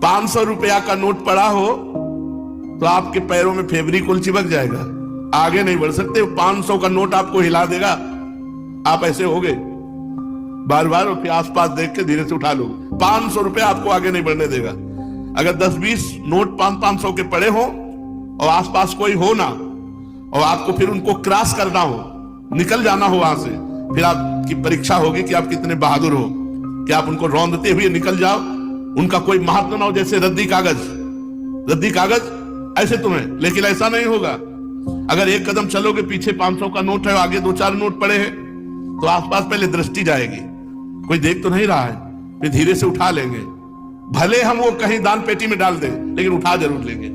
500 रुपया का नोट पड़ा हो तो आपके पैरों में फेविकोल चिपक जाएगा, आगे नहीं बढ़ सकते। 500 का नोट आपको हिला देगा, आप ऐसे हो गए बार बार, और फिर आसपास देख के धीरे से उठा लो। 500 रुपया आपको आगे नहीं बढ़ने देगा। अगर 10-20 नोट 500 के पड़े हो और आसपास कोई हो ना, और आपको फिर उनको क्रॉस करना हो, निकल जाना हो वहां से, फिर आपकी परीक्षा होगी कि आप कितने बहादुर हो कि आप उनको रौंदते हुए निकल जाओ। उनका कोई महत्व ना हो, जैसे रद्दी कागज ऐसे तुम्हें, लेकिन ऐसा नहीं होगा। अगर एक कदम चलोगे, पीछे 500 का नोट है, आगे 2-4 नोट पड़े हैं, तो आसपास पहले दृष्टि जाएगी, कोई देख तो नहीं रहा है, फिर धीरे से उठा लेंगे। भले हम वो कहीं दान पेटी में डाल दें, लेकिन उठा जरूर लेंगे।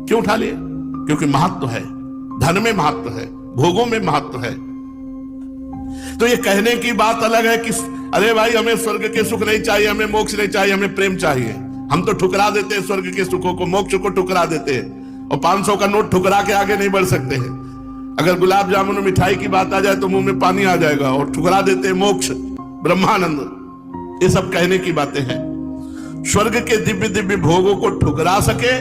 क्यों उठा लिए? क्योंकि महत्व है, धन में महत्व है, भोगों में महत्व है। तो ये कहने की बात अलग है कि अरे भाई हमें स्वर्ग के सुख नहीं चाहिए, हमें मोक्ष नहीं चाहिए, हमें प्रेम चाहिए। हम तो ठुकरा देते हैं स्वर्ग के सुखों को, मोक्ष को ठुकरा देते हैं, और 500 का नोट ठुकरा के आगे नहीं बढ़ सकते हैं। अगर गुलाब जामुन और मिठाई की बात आ जाए तो मुंह में पानी आ जाएगा, और ठुकरा देते हैं मोक्ष, ब्रह्मानंद। ये सब कहने की बातें हैं। स्वर्ग के दिव्य दिव्य भोगों को ठुकरा सके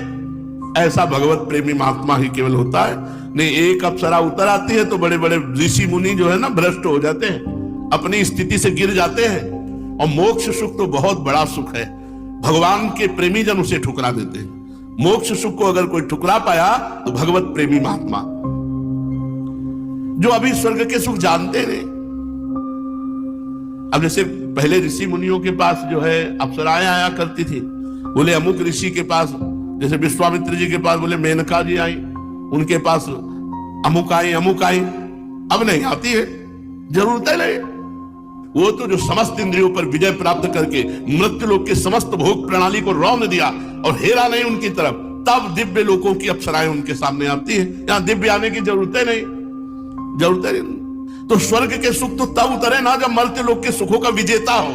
ऐसा भगवत प्रेमी महात्मा ही केवल होता है। नहीं, एक अप्सरा उतर आती है तो बड़े बड़े ऋषि मुनि जो है ना भ्रष्ट हो जाते हैं, अपनी स्थिति से गिर जाते हैं। और मोक्ष सुख तो बहुत बड़ा सुख है, भगवान के प्रेमी जन उसे ठुकरा देते हैं। मोक्ष सुख को अगर कोई ठुकरा पाया तो भगवत प्रेमी महात्मा, जो अभी स्वर्ग के सुख जानते नहीं। अब जैसे पहले ऋषि मुनियों के पास जो है अप्सराएं आया करती थी, बोले अमुक ऋषि के पास, जैसे विश्वामित्र जी के पास बोले मेनका जी आई, उनके पास अमुक आई। अब नहीं आती है, जरूरत है नहीं। वो तो जो समस्त इंद्रियों पर विजय प्राप्त करके मृत्यु लोक के समस्त भोग प्रणाली को रौंद दिया और हेरा नहीं उनकी तरफ, तब दिव्य लोकों की अप्सराएं उनके सामने आती है। यहां दिव्य आने की जरूरत है नहीं। तो स्वर्ग के सुख तो तब उतरे ना जब मर्त्य लोक के सुखों का विजेता हो,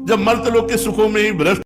जब मर्त्य लोक के सुखों में ही भ्रष्ट